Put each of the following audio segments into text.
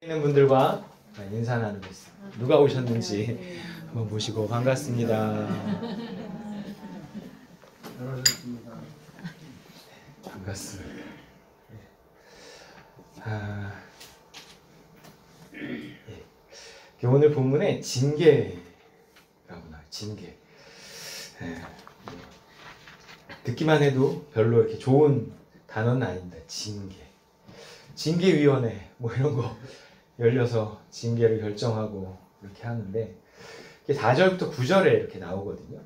있는 분들과 인사 나누겠습니다. 누가 오셨는지 한번 보시고 반갑습니다. 반갑습니다. 오늘 본문에 징계라고 나와요. 징계. 듣기만 해도 별로 이렇게 좋은 단어는 아닙니다. 징계위원회 뭐 이런 거 열려서 징계를 결정하고 이렇게 하는데 4절부터 9절에 이렇게 나오거든요.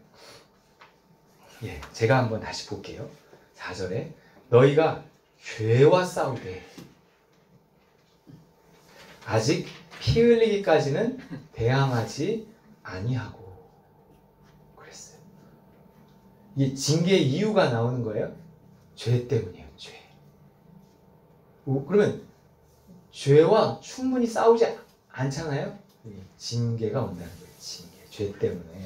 제가 한번 다시 볼게요. 4절에 너희가 죄와 싸우되 아직 피 흘리기까지는 대항하지 아니하고 그랬어요. 이 징계의 이유가 나오는 거예요. 죄 때문이에요. 죄. 그러면 죄와 충분히 싸우지 않잖아요. 징계가 온다는 거예요. 징계. 죄 때문에.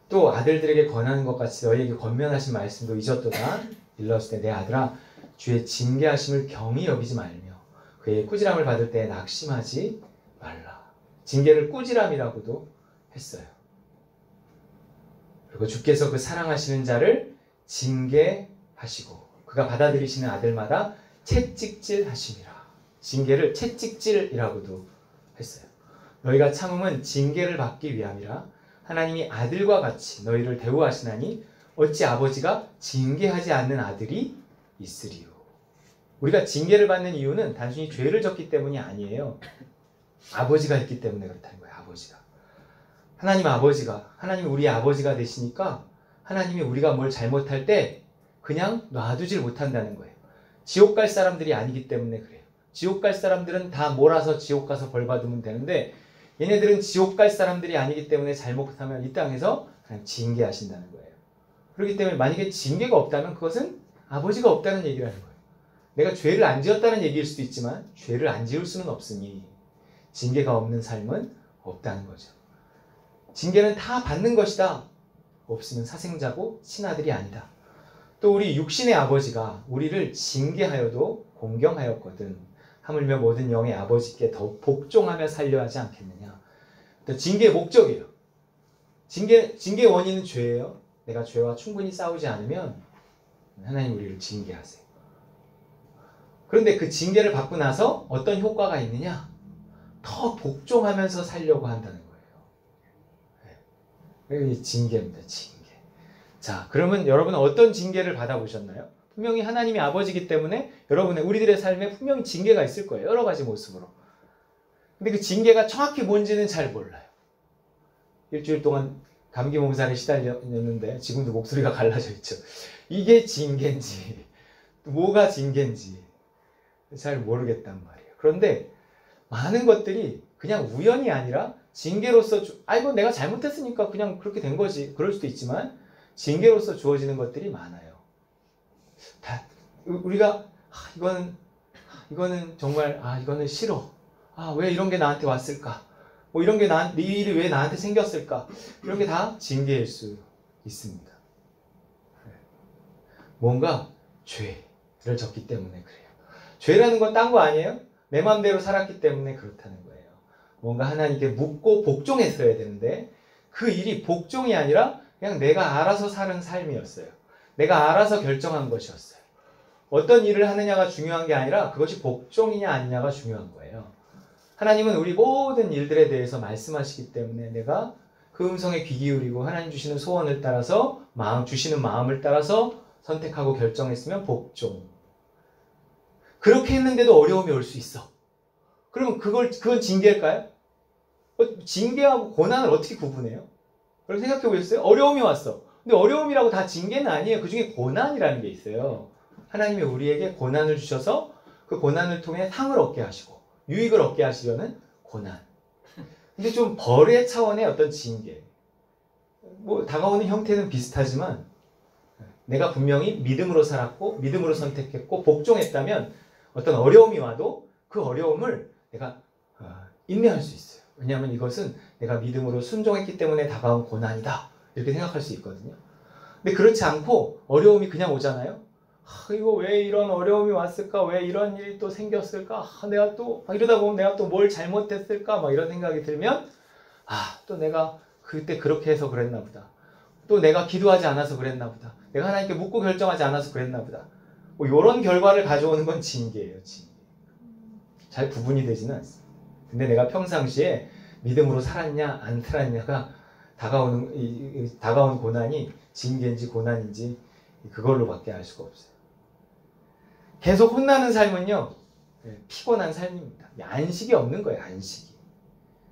또 아들들에게 권하는 것 같이 너희에게 권면하신 말씀도 잊었도다. 일렀을 때 내 아들아 주의 징계하심을 경히 여기지 말며 그의 꾸지람을 받을 때 낙심하지 말라. 징계를 꾸지람이라고도 했어요. 그리고 주께서 그 사랑하시는 자를 징계하시고 그가 받아들이시는 아들마다 채찍질 하심이라. 징계를 채찍질이라고도 했어요. 너희가 참음은 징계를 받기 위함이라. 하나님이 아들과 같이 너희를 대우하시나니 어찌 아버지가 징계하지 않는 아들이 있으리요. 우리가 징계를 받는 이유는 단순히 죄를 졌기 때문이 아니에요. 아버지가 있기 때문에 그렇다는 거예요. 아버지가. 하나님이 우리 아버지가 되시니까 하나님이 우리가 뭘 잘못할 때 그냥 놔두질 못한다는 거예요. 지옥 갈 사람들이 아니기 때문에 그래요. 지옥 갈 사람들은 다 몰아서 지옥 가서 벌 받으면 되는데 얘네들은 지옥 갈 사람들이 아니기 때문에 잘못하면 이 땅에서 그냥 징계하신다는 거예요. 그렇기 때문에 만약에 징계가 없다면 그것은 아버지가 없다는 얘기라는 거예요. 내가 죄를 안 지었다는 얘기일 수도 있지만 죄를 안 지을 수는 없으니 징계가 없는 삶은 없다는 거죠. 징계는 다 받는 것이다. 없으면 사생자고 친아들이 아니다. 또 우리 육신의 아버지가 우리를 징계하여도 공경하였거든. 하물며 모든 영의 아버지께 더욱 복종하며 살려 하지 않겠느냐. 징계의 목적이에요. 징계의 원인은 죄예요. 내가 죄와 충분히 싸우지 않으면 하나님 우리를 징계하세요. 그런데 그 징계를 받고 나서 어떤 효과가 있느냐? 더 복종하면서 살려고 한다는 거예요. 이 징계입니다. 징계. 자, 그러면 여러분은 어떤 징계를 받아보셨나요? 분명히 하나님이 아버지이기 때문에 우리들의 삶에 분명히 징계가 있을 거예요. 여러 가지 모습으로. 근데 그 징계가 정확히 뭔지는 잘 몰라요. 일주일 동안 감기 몸살에 시달렸는데 지금도 목소리가 갈라져 있죠. 이게 징계인지 뭐가 징계인지 잘 모르겠단 말이에요. 그런데 많은 것들이 그냥 우연이 아니라 징계로서 이거 내가 잘못했으니까 그냥 그렇게 된 거지. 그럴 수도 있지만 징계로서 주어지는 것들이 많아요. 우리가 이거는 정말 이거는 싫어. 왜 이런 게 나한테 왔을까? 뭐 이런 게 이 일이 왜 나한테 생겼을까? 이런 게 다 징계일 수 있습니다. 뭔가 죄를 졌기 때문에 그래요. 죄라는 건 딴 거 아니에요? 내 마음대로 살았기 때문에 그렇다는 거예요. 뭔가 하나님께 묻고 복종했어야 되는데 그 일이 복종이 아니라 그냥 내가 알아서 사는 삶이었어요. 내가 알아서 결정한 것이었어요. 어떤 일을 하느냐가 중요한 게 아니라 그것이 복종이냐 아니냐가 중요한 거예요. 하나님은 우리 모든 일들에 대해서 말씀하시기 때문에 내가 그 음성에 귀 기울이고 하나님 주시는 소원을 따라서 주시는 마음을 따라서 선택하고 결정했으면 복종. 그렇게 했는데도 어려움이 올 수 있어. 그러면 그건 징계일까요? 징계하고 고난을 어떻게 구분해요? 그럼 생각해 보셨어요? 어려움이 왔어. 근데 어려움이라고 다 징계는 아니에요. 그 중에 고난이라는 게 있어요. 하나님이 우리에게 고난을 주셔서 그 고난을 통해 상을 얻게 하시고 유익을 얻게 하시려는 고난. 근데 좀 벌의 차원의 어떤 징계. 다가오는 형태는 비슷하지만 내가 분명히 믿음으로 살았고 믿음으로 선택했고 복종했다면 어떤 어려움이 와도 그 어려움을 내가 인내할 수 있어요. 왜냐하면 이것은 내가 믿음으로 순종했기 때문에 다가온 고난이다. 이렇게 생각할 수 있거든요. 근데 그렇지 않고 어려움이 그냥 오잖아요. 이거 왜 이런 어려움이 왔을까? 왜 이런 일이 또 생겼을까? 내가 또 이러다 보면 내가 또 뭘 잘못했을까? 막 이런 생각이 들면 또 내가 그때 그렇게 해서 그랬나 보다. 또 내가 기도하지 않아서 그랬나 보다. 내가 하나님께 묻고 결정하지 않아서 그랬나 보다. 뭐 이런 결과를 가져오는 건 징계예요. 징계. 잘 구분이 되지는 않습니다. 근데 내가 평상시에 믿음으로 살았냐 안 살았냐가 다가오는 고난이 징계인지 고난인지 그걸로밖에 알 수가 없어요. 계속 혼나는 삶은요, 피곤한 삶입니다. 안식이 없는 거예요. 안식이.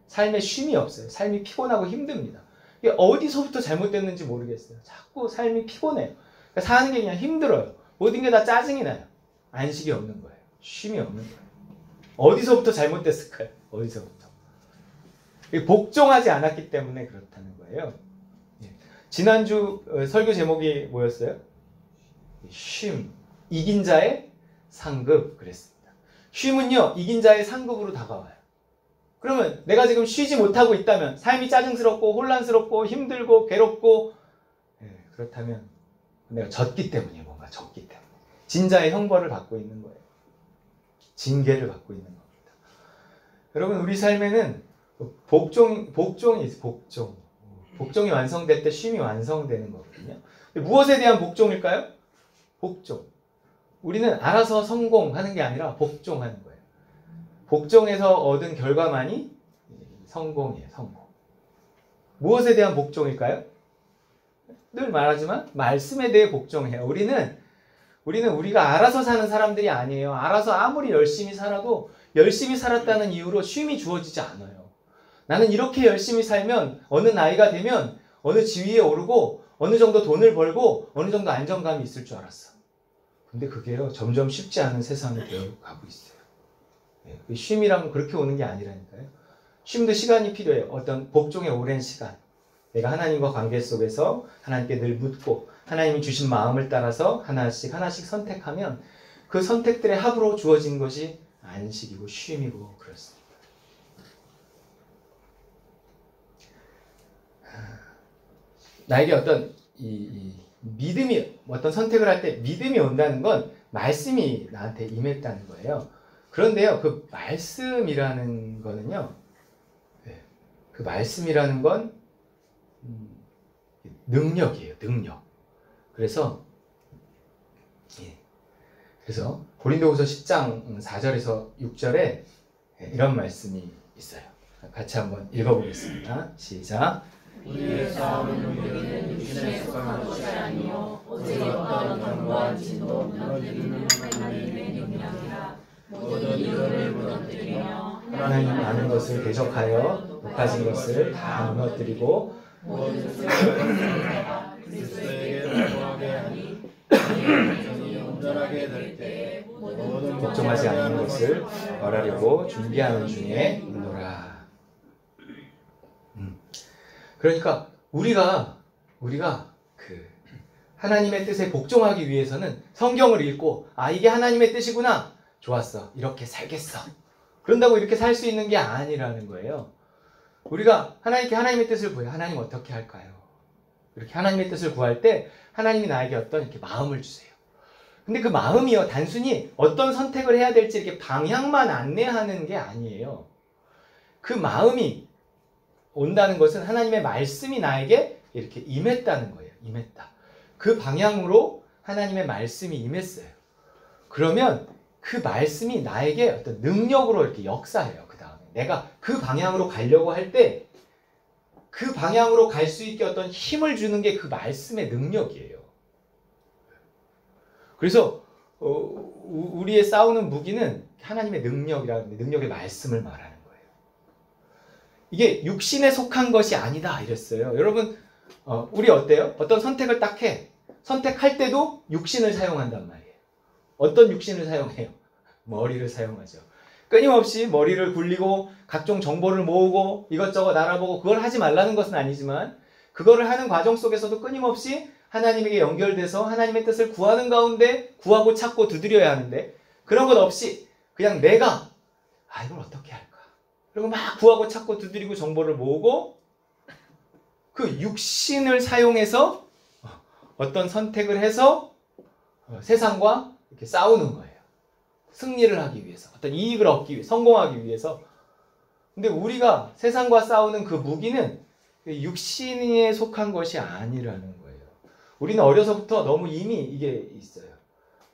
삶에 쉼이 없어요. 삶이 피곤하고 힘듭니다. 이게 어디서부터 잘못됐는지 모르겠어요. 자꾸 삶이 피곤해요. 그러니까 사는 게 그냥 힘들어요. 모든 게 다 짜증이 나요. 안식이 없는 거예요. 쉼이 없는 거예요. 어디서부터 잘못됐을까요? 어디서부터? 복종하지 않았기 때문에 그렇다는 거예요. 지난주 설교 제목이 뭐였어요? 쉼. 이긴 자의 상급 그랬습니다. 쉼은요, 이긴 자의 상급으로 다가와요. 그러면 내가 지금 쉬지 못하고 있다면, 삶이 짜증스럽고 혼란스럽고 힘들고 괴롭고, 그렇다면 내가 졌기 때문이에요. 뭔가 졌기 때문에. 진자의 형벌을 받고 있는 거예요. 징계를 받고 있는 겁니다. 여러분, 우리 삶에는 복종이 있어요. 복종이 완성될 때 쉼이 완성되는 거거든요. 무엇에 대한 복종일까요? 복종. 우리는 알아서 성공하는 게 아니라 복종하는 거예요. 복종에서 얻은 결과만이 성공이에요. 성공. 무엇에 대한 복종일까요? 늘 말하지만 말씀에 대해 복종해요. 우리는 우리가 알아서 사는 사람들이 아니에요. 알아서 아무리 열심히 살아도 열심히 살았다는 이유로 쉼이 주어지지 않아요. 나는 이렇게 열심히 살면 어느 나이가 되면 어느 지위에 오르고 어느 정도 돈을 벌고 어느 정도 안정감이 있을 줄 알았어. 근데 그게요, 점점 쉽지 않은 세상이 되어가고 있어요. 쉼이란 그렇게 오는 게 아니라니까요. 쉼도 시간이 필요해요. 어떤 복종의 오랜 시간. 내가 하나님과 관계 속에서 하나님께 늘 묻고 하나님이 주신 마음을 따라서 하나씩 선택하면 그 선택들의 합으로 주어진 것이 안식이고 쉼이고 그렇습니다. 나에게 어떤 믿음이, 어떤 선택을 할 때 믿음이 온다는 건 말씀이 나한테 임했다는 거예요. 그런데요, 그 말씀이라는 거는요, 그 말씀이라는 건 능력이에요. 능력. 그래서 고린도후서 10장 4절에서 6절에 이런 말씀이 있어요. 같이 한번 읽어보겠습니다. 시작. 우리의 싸움은 우리는 육신에 속한 것이 아니요 오직 어떤 견고한 진도 무너뜨리는 하나님의 능력이라. 모든 이유를 무너뜨리며 하나님 아는 것을 대적하여 높아진 것을 다 무너뜨리고 모든 세상을 그리스도에게 복종하게 하니 영이 온전하게 될 때에 모든 복종하지 않는 것을 벌하려고 준비하는 중에 있노라. 그러니까 우리가 그 하나님의 뜻에 복종하기 위해서는 성경을 읽고 이게 하나님의 뜻이구나. 좋았어. 이렇게 살겠어. 그런다고 이렇게 살 수 있는 게 아니라는 거예요. 우리가 하나님께 하나님의 뜻을 구해요. 하나님 어떻게 할까요? 이렇게 하나님의 뜻을 구할 때 하나님이 나에게 어떤 이렇게 마음을 주세요. 근데 그 마음이요, 단순히 어떤 선택을 해야 될지 이렇게 방향만 안내하는 게 아니에요. 그 마음이 온다는 것은 하나님의 말씀이 나에게 이렇게 임했다는 거예요. 임했다. 그 방향으로 하나님의 말씀이 임했어요. 그러면 그 말씀이 나에게 어떤 능력으로 이렇게 역사해요. 그 다음에 내가 그 방향으로 가려고 할 때 그 방향으로 갈 수 있게 어떤 힘을 주는 게 그 말씀의 능력이에요. 그래서 우리의 싸우는 무기는 하나님의 능력이라는 능력의 말씀을 말하는 거예요. 이게 육신에 속한 것이 아니다 이랬어요. 여러분, 우리 어때요? 어떤 선택을 딱 해. 선택할 때도 육신을 사용한단 말이에요. 어떤 육신을 사용해요? 머리를 사용하죠. 끊임없이 머리를 굴리고 각종 정보를 모으고 이것저것 알아보고, 그걸 하지 말라는 것은 아니지만 그거를 하는 과정 속에서도 끊임없이 하나님에게 연결돼서 하나님의 뜻을 구하는 가운데 구하고 찾고 두드려야 하는데, 그런 것 없이 그냥 내가 이걸 어떻게 할까? 그리고 막 구하고 찾고 두드리고 정보를 모으고 그 육신을 사용해서 어떤 선택을 해서 세상과 이렇게 싸우는 거예요. 승리를 하기 위해서, 어떤 이익을 얻기 위해, 성공하기 위해서. 근데 우리가 세상과 싸우는 그 무기는 육신에 속한 것이 아니라는 거예요. 우리는 어려서부터 너무 이미 이게 있어요.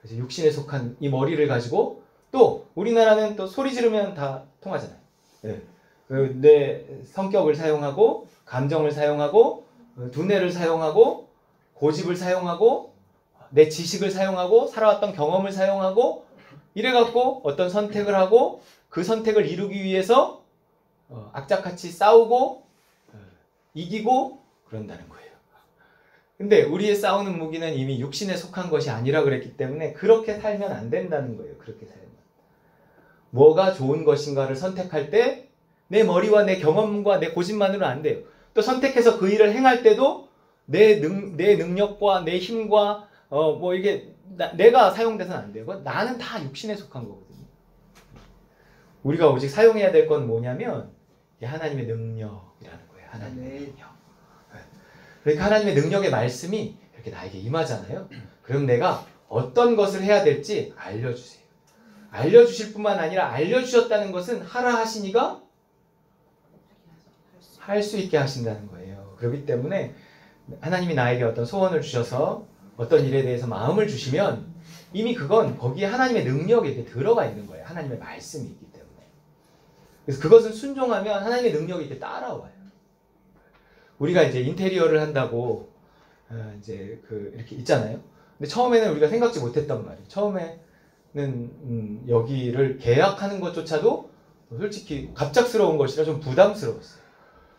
그래서 육신에 속한 이 머리를 가지고, 또 우리나라는 또 소리 지르면 다 통하잖아요. 네. 내 성격을 사용하고, 감정을 사용하고, 두뇌를 사용하고, 고집을 사용하고, 내 지식을 사용하고, 살아왔던 경험을 사용하고, 이래갖고 어떤 선택을 하고, 그 선택을 이루기 위해서 악착같이 싸우고 이기고 그런다는 거예요. 근데 우리의 싸우는 무기는 이미 육신에 속한 것이 아니라 그랬기 때문에 그렇게 살면 안 된다는 거예요. 그렇게 살면. 뭐가 좋은 것인가를 선택할 때 내 머리와 내 경험과 내 고집만으로는 안 돼요. 또 선택해서 그 일을 행할 때도 내 능력과 내 힘과 뭐 이게 내가 사용돼서는 안 돼요. 나는 다 육신에 속한 거거든요. 우리가 오직 사용해야 될 건 뭐냐면 하나님의 능력이라는 거예요. 하나님의 능력. 그러니까 하나님의 능력의 말씀이 이렇게 나에게 임하잖아요. 그럼 내가 어떤 것을 해야 될지 알려주세요. 알려주실 뿐만 아니라 알려주셨다는 것은 하라 하시니가 할 수 있게 하신다는 거예요. 그렇기 때문에 하나님이 나에게 어떤 소원을 주셔서 어떤 일에 대해서 마음을 주시면 이미 그건 거기에 하나님의 능력이 이렇게 들어가 있는 거예요. 하나님의 말씀이 있기 때문에. 그래서 그것은 순종하면 하나님의 능력이 이렇게 따라와요. 우리가 이제 인테리어를 한다고 이제 이렇게 있잖아요. 근데 처음에는 우리가 생각지 못했단 말이에요. 처음에는 여기를 계약하는 것조차도 솔직히 갑작스러운 것이라 좀 부담스러웠어요.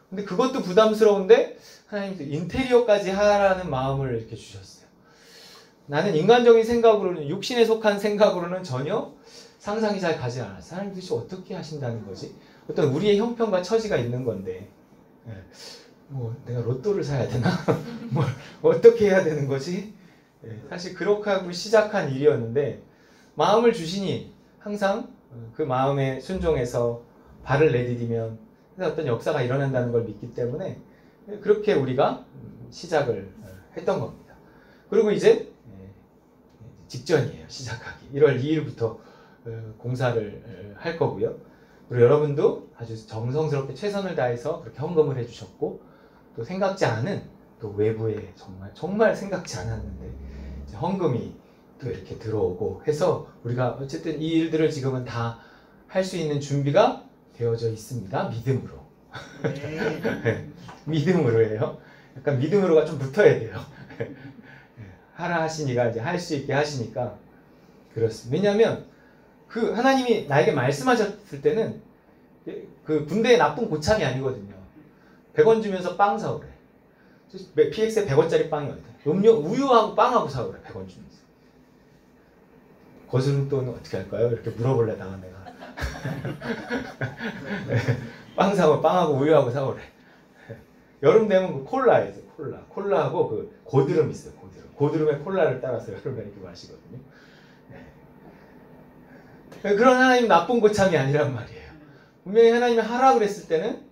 근데 그것도 부담스러운데 하나님께서 인테리어까지 하라는 마음을 이렇게 주셨어요. 나는 인간적인 생각으로는, 육신에 속한 생각으로는 전혀 상상이 잘 가지 않았어요. 하나님 도대체 어떻게 하신다는 거지? 어떤 우리의 형편과 처지가 있는 건데 뭐 내가 로또를 사야 되나? 뭘 어떻게 해야 되는 거지? 사실 그렇게 하고 시작한 일이었는데 마음을 주시니 항상 그 마음에 순종해서 발을 내디디면 어떤 역사가 일어난다는 걸 믿기 때문에 그렇게 우리가 시작을 했던 겁니다. 그리고 이제 직전이에요. 시작하기. 1월 2일부터 공사를 할 거고요. 그리고 여러분도 아주 정성스럽게 최선을 다해서 그렇게 헌금을 해주셨고, 또 생각지 않은 또 외부에 정말 생각지 않았는데 이제 헌금이 또 이렇게 들어오고 해서 우리가 어쨌든 이 일들을 지금은 다 할 수 있는 준비가 되어져 있습니다. 믿음으로. 네. 믿음으로 해요. 약간 믿음으로가 좀 붙어야 돼요. 하라 하시니가 이제 할 수 있게 하시니까 그렇습니다. 왜냐하면 그 하나님이 나에게 말씀하셨을 때는 그 군대의 나쁜 고참이 아니거든요. 100원 주면서 빵 사오래. PX에 100원짜리 빵이 어때? 우유하고 빵하고 사오래. 100원 주면서. 거스름돈은 어떻게 할까요? 이렇게 물어보려다가 내가 빵 사고 빵하고 우유하고 사오래. 여름 되면 그 콜라에 있어요. 콜라하고 그 고드름 있어요. 고드름에 콜라를 따라서 여름에 이렇게 마시거든요. 그런 하나님 나쁜 고참이 아니란 말이에요. 분명히 하나님이 하라 그랬을 때는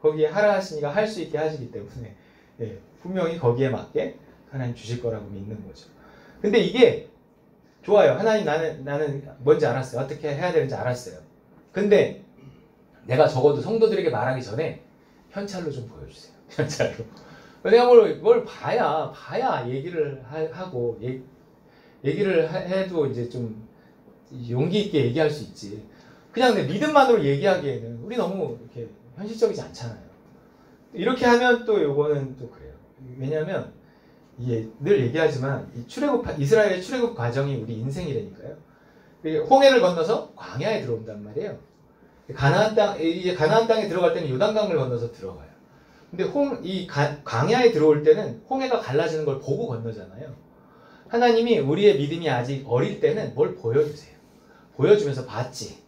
거기에 하라 하시니까 할 수 있게 하시기 때문에 분명히 거기에 맞게 하나님 주실 거라고 믿는 거죠. 근데 이게 좋아요. 하나님 나는 뭔지 알았어요. 어떻게 해야 되는지 알았어요. 근데 내가 적어도 성도들에게 말하기 전에 현찰로 좀 보여주세요. 현찰로. 내가 뭘 봐야 얘기를 하고 얘기를 해도 이제 좀 용기 있게 얘기할 수 있지. 그냥 내 믿음만으로 얘기하기에는 우리 너무 이렇게 현실적이지 않잖아요. 이렇게 하면 또 요거는 또 그래요. 왜냐하면 이게 늘 얘기하지만 이스라엘의 출애굽 과정이 우리 인생이라니까요. 홍해를 건너서 광야에 들어온단 말이에요. 가나안 땅에 들어갈 때는 요단강을 건너서 들어가요. 근데 광야에 들어올 때는 홍해가 갈라지는 걸 보고 건너잖아요. 하나님이 우리의 믿음이 아직 어릴 때는 뭘 보여주세요. 보여주면서 봤지.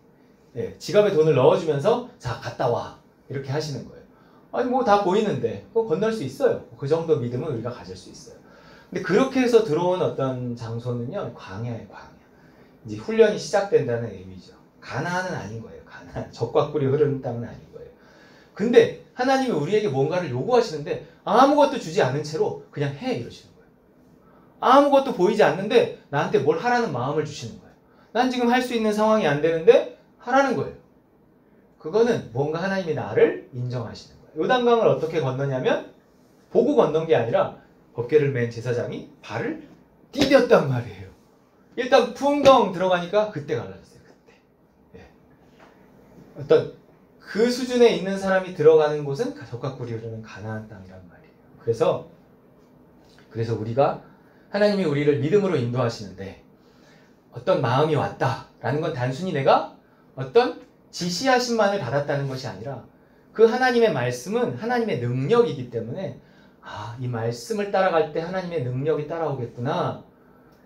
지갑에 돈을 넣어주면서 자 갔다 와 이렇게 하시는 거예요. 아니 뭐 다 보이는데 그거 건널 수 있어요. 그 정도 믿음은 우리가 가질 수 있어요. 근데 그렇게 해서 들어온 어떤 장소는요 광야예요. 광야. 이제 훈련이 시작된다는 의미죠. 가나안은 아닌 거예요. 가나안. 젖과 꿀이 흐르는 땅은 아닌 거예요. 근데 하나님이 우리에게 뭔가를 요구하시는데 아무것도 주지 않은 채로 그냥 해 이러시는 거예요. 아무것도 보이지 않는데 나한테 뭘 하라는 마음을 주시는 거예요. 난 지금 할 수 있는 상황이 안 되는데 하라는 거예요. 그거는 뭔가 하나님이 나를 인정하시는 거예요. 요단강을 어떻게 건너냐면 보고 건넌 게 아니라 법궤를 맨 제사장이 발을 디뎠단 말이에요. 일단 풍덩 들어가니까 그때 갈라졌어요. 그때. 예. 어떤 그 수준에 있는 사람이 들어가는 곳은 적과 꿀이 흐르는 가나안 땅이란 말이에요. 그래서 우리가 하나님이 우리를 믿음으로 인도하시는데 어떤 마음이 왔다라는 건 단순히 내가 어떤 지시하심만을 받았다는 것이 아니라 그 하나님의 말씀은 하나님의 능력이기 때문에 이 말씀을 따라갈 때 하나님의 능력이 따라오겠구나.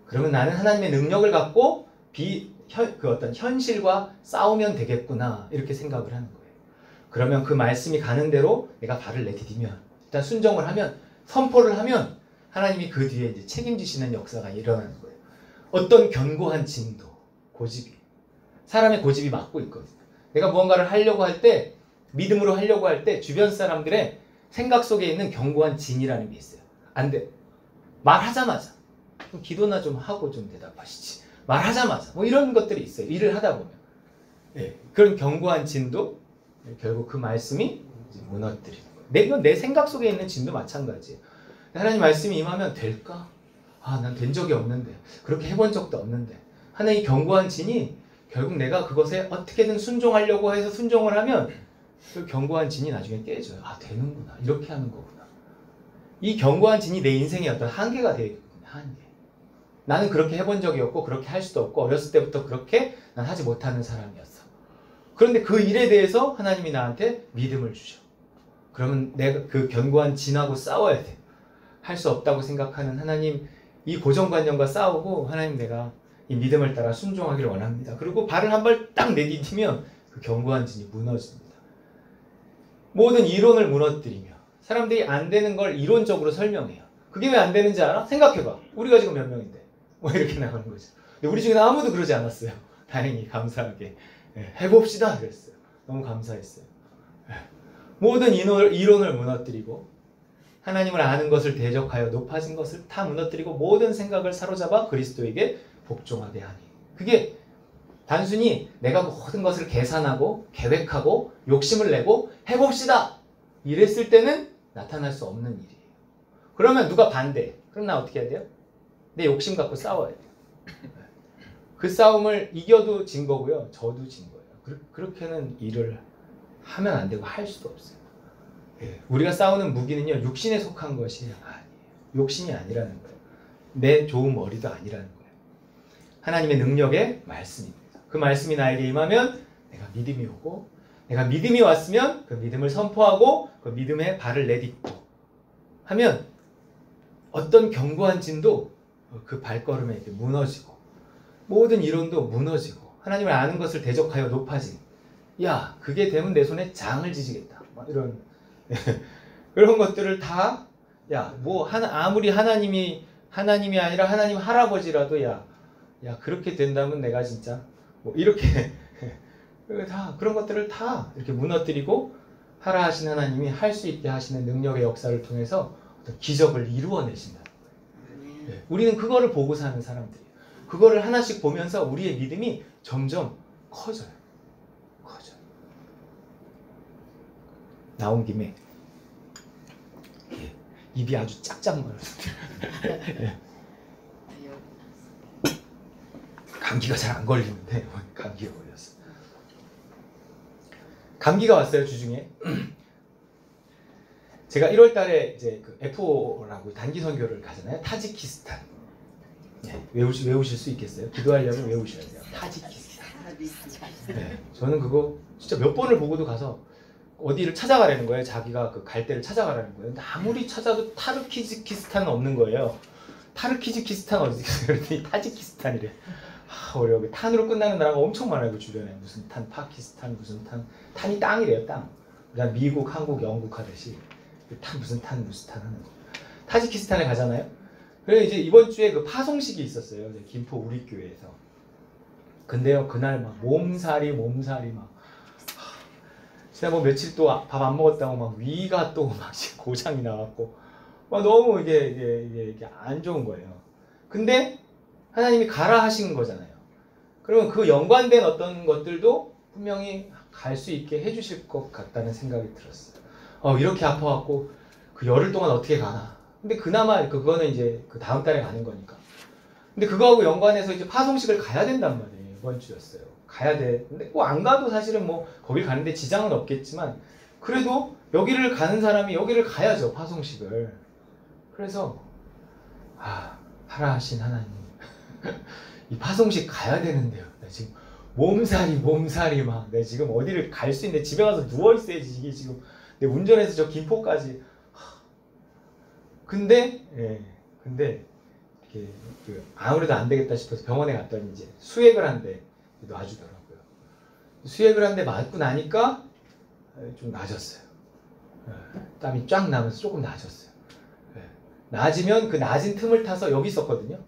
그러면 나는 하나님의 능력을 갖고 그 어떤 현실과 싸우면 되겠구나. 이렇게 생각을 하는 거예요. 그러면 그 말씀이 가는 대로 내가 발을 내디디면 일단 순종을 하면 선포를 하면 하나님이 그 뒤에 이제 책임지시는 역사가 일어나는 거예요. 어떤 견고한 진도, 고집이 사람의 고집이 막고 있거든요. 내가 무언가를 하려고 할 때 믿음으로 하려고 할 때 주변 사람들의 생각 속에 있는 견고한 진이라는 게 있어요. 안 돼. 말하자마자 좀 기도나 좀 하고 좀 대답하시지. 말하자마자 뭐 이런 것들이 있어요. 일을 하다 보면. 예, 그런 견고한 진도 결국 그 말씀이 이제 무너뜨리는 거예요. 내 생각 속에 있는 진도 마찬가지예요. 하나님 말씀이 임하면 될까? 난 된 적이 없는데 그렇게 해본 적도 없는데 하나의 견고한 진이 결국 내가 그것에 어떻게든 순종하려고 해서 순종을 하면 그 견고한 진이 나중에 깨져요. 되는구나. 이렇게 하는 거구나. 이 견고한 진이 내 인생의 어떤 한계가 되거든요. 한계. 나는 그렇게 해본 적이 없고 그렇게 할 수도 없고 어렸을 때부터 그렇게 난 하지 못하는 사람이었어. 그런데 그 일에 대해서 하나님이 나한테 믿음을 주셔. 그러면 내가 그 견고한 진하고 싸워야 돼. 할 수 없다고 생각하는 하나님 이 고정관념과 싸우고 하나님 내가 이 믿음을 따라 순종하기를 원합니다. 그리고 발을 한 발 딱 내디디면 그 견고한 진이 무너집니다. 모든 이론을 무너뜨리며 사람들이 안 되는 걸 이론적으로 설명해요. 그게 왜 안 되는지 알아? 생각해봐. 우리가 지금 몇 명인데 뭐 이렇게 나가는 거죠. 근데 우리 중에는 아무도 그러지 않았어요. 다행히 감사하게 해봅시다 그랬어요. 너무 감사했어요. 모든 이론을 무너뜨리고 하나님을 아는 것을 대적하여 높아진 것을 다 무너뜨리고 모든 생각을 사로잡아 그리스도에게 복종하게 하니. 그게 단순히 내가 모든 것을 계산하고 계획하고 욕심을 내고 해봅시다 이랬을 때는 나타날 수 없는 일이에요. 그러면 누가 반대해? 그럼 나 어떻게 해야 돼요? 내 욕심 갖고 싸워야 돼요. 그 싸움을 이겨도 진 거고요. 저도 진 거예요. 그렇게는 일을 하면 안 되고 할 수도 없어요. 우리가 싸우는 무기는요. 육신에 속한 것이 아니에요. 욕심이 아니라는 거예요. 내 좋은 머리도 아니라는 거예요. 하나님의 능력의 말씀입니다. 그 말씀이 나에게 임하면 내가 믿음이 오고 내가 믿음이 왔으면 그 믿음을 선포하고 그 믿음에 발을 내딛고 하면 어떤 견고한 진도 그 발걸음에 이렇게 무너지고 모든 이론도 무너지고 하나님을 아는 것을 대적하여 높아진 그게 되면 내 손에 장을 지지겠다. 이런 그런 것들을 다 아무리 하나님이 아니라 하나님 할아버지라도 그렇게 된다면 내가 진짜 이렇게 다 그런 것들을 다 이렇게 무너뜨리고 하라 하신 하나님이 할 수 있게 하시는 능력의 역사를 통해서 어떤 기적을 이루어내신다는 거예요. 우리는 그거를 보고 사는 사람들이에요. 그거를 하나씩 보면서 우리의 믿음이 점점 커져요. 나온 김에 입이 아주 짝짝 말랐어요. 감기가 잘 안 걸리는데 감기가 걸렸어. 감기가 왔어요. 주중에 제가 1월달에 이제 그 F5라고 단기 선교를 가잖아요. 타지키스탄. 외우실 수 있겠어요? 기도하려면 외우셔야 돼요. 타지키스탄. 저는 그거 진짜 몇 번을 보고도 가서 어디를 찾아가라는 거예요. 자기가 그 갈 데를 찾아가라는 거예요. 근데 아무리 찾아도 타르키즈키스탄은 없는 거예요. 타르키즈키스탄 어디 있어요? 그랬더니 타지키스탄이래. 어려워. 탄으로 끝나는 나라가 엄청 많아요. 그 주변에 무슨 탄, 파키스탄, 무슨 탄이 땅이래요. 땅. 그냥 미국, 한국, 영국 하듯이 무슨 탄 하는 거. 타지키스탄에 가잖아요. 그래서 이제 이번 주에 그 파송식이 있었어요. 김포 우리 교회에서. 근데요 그날 막 몸살이 막. 제가 며칠 또 밥 안 먹었다고 막 위가 또 막 고장이 나갖고 막 너무 이게 안 좋은 거예요. 근데 하나님이 가라 하신 거잖아요. 그러면 그 연관된 어떤 것들도 분명히 갈 수 있게 해주실 것 같다는 생각이 들었어요. 이렇게 아파갖고 그 열흘 동안 어떻게 가나. 근데 그나마 그거는 이제 그 다음 달에 가는 거니까. 근데 그거하고 연관해서 이제 파송식을 가야 된단 말이에요. 이번 주였어요. 가야 돼. 근데 꼭 안 가도 사실은 뭐 거길 가는데 지장은 없겠지만 그래도 여기를 가는 사람이 여기를 가야죠. 파송식을. 그래서 하라 하신 하나님 이 파송식 가야 되는데요. 나 지금 몸살이 막 내가 지금 어디를 갈 수 있는데 집에 가서 누워 있어야지. 이게 지금 내 운전해서 저 김포까지. 근데 이렇게 아무래도 안 되겠다 싶어서 병원에 갔더니 이제 수액을 한 대 놔주더라고요. 수액을 한 대 맞고 나니까 좀 나아졌어요. 땀이 쫙 나면서 조금 나아졌어요. 나아지면 그 나아진 틈을 타서 여기 있었거든요.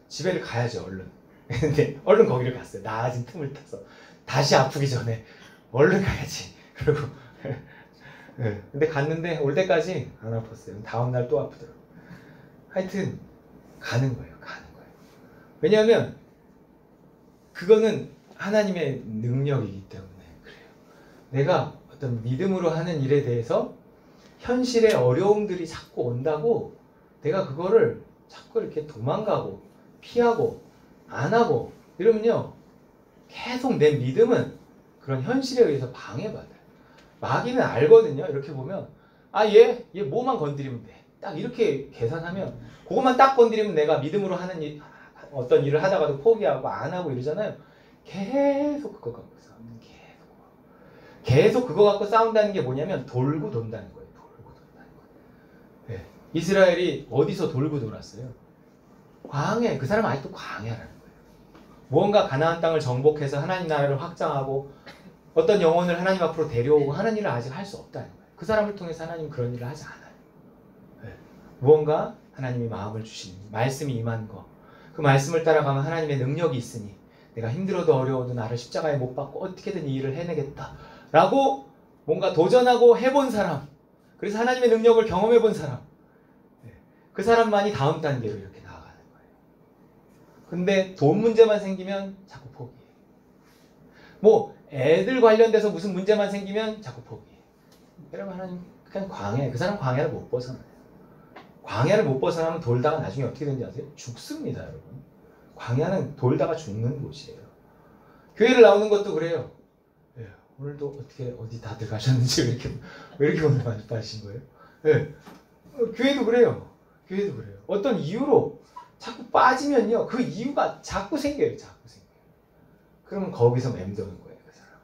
집에를 가야죠, 얼른. 근데 얼른 거기를 갔어요. 나아진 틈을 타서. 다시 아프기 전에 얼른 가야지. 그리고 근데 갔는데 올 때까지 안 아팠어요. 다음날 또 아프더라고요. 하여튼 가는 거예요. 왜냐하면 그거는 하나님의 능력이기 때문에 그래요. 내가 어떤 믿음으로 하는 일에 대해서 현실의 어려움들이 자꾸 온다고 내가 그거를 자꾸 이렇게 도망가고 피하고 안 하고 이러면요 계속 내 믿음은 그런 현실에 의해서 방해받아요. 마귀는 알거든요. 이렇게 보면 얘 뭐만 건드리면 돼. 딱 이렇게 계산하면 그것만 딱 건드리면 내가 믿음으로 하는 일, 어떤 일을 하다가도 포기하고 안 하고 이러잖아요. 계속 그거 갖고 싸운다. 계속 그거 갖고 싸운다는 게 뭐냐면 돌고 돈다는 거예요. 네. 이스라엘이 어디서 돌고 돌았어요? 광야. 그 사람은 아직도 광야라는 거예요. 무언가 가나안 땅을 정복해서 하나님 나라를 확장하고 어떤 영혼을 하나님 앞으로 데려오고 하는 일을 아직 할 수 없다는 거예요. 그 사람을 통해서 하나님 그런 일을 하지 않아요. 네. 무언가 하나님이 마음을 주신 말씀이 임한 거, 그 말씀을 따라가면 하나님의 능력이 있으니 내가 힘들어도 어려워도 나를 십자가에 못 박고 어떻게든 이 일을 해내겠다 라고 뭔가 도전하고 해본 사람, 그래서 하나님의 능력을 경험해본 사람, 그 사람만이 다음 단계로 이렇게 나아가는 거예요. 근데 돈 문제만 생기면 자꾸 포기해요. 뭐 애들 관련돼서 무슨 문제만 생기면 자꾸 포기해요. 여러분 하나님 그냥 광야, 그 사람 광야를 못 벗어나요. 광야를 못 벗어나면 돌다가 나중에 어떻게 되는지 아세요? 죽습니다, 여러분. 광야는 돌다가 죽는 곳이에요. 교회를 나오는 것도 그래요. 오늘도 어디 다들 가셨는지 왜 이렇게 오늘 말씀하신 거예요? 교회도 그래요. 어떤 이유로 자꾸 빠지면요, 그 이유가 자꾸 생겨요. 그러면 거기서 맴도는 거예요, 그 사람.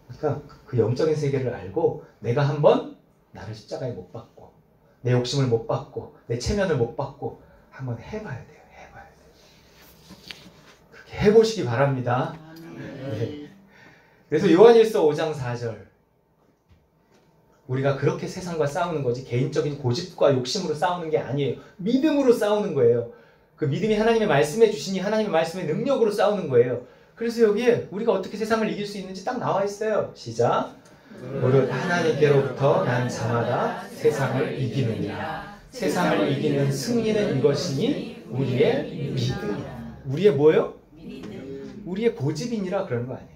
그러니까 그 영적인 세계를 알고 내가 한번 나를 십자가에 못 박고 내 욕심을 못 받고 내 체면을 못 받고 한번 해봐야 돼요. 그렇게 해보시기 바랍니다. 네. 그래서 요한일서 5장 4절 우리가 그렇게 세상과 싸우는 거지 개인적인 고집과 욕심으로 싸우는 게 아니에요. 믿음으로 싸우는 거예요. 그 믿음이 하나님의 말씀해 주시니 하나님의 말씀의 능력으로 싸우는 거예요. 그래서 여기에 우리가 어떻게 세상을 이길 수 있는지 딱 나와 있어요. 시작. 무릇 하나님께로부터 난 자마다 세상을 이기느니라. 세상을 이기는 승리는 이것이니 우리의 믿음이라. 우리의 뭐요? 우리의 고집이니라 그러는 거 아니에요.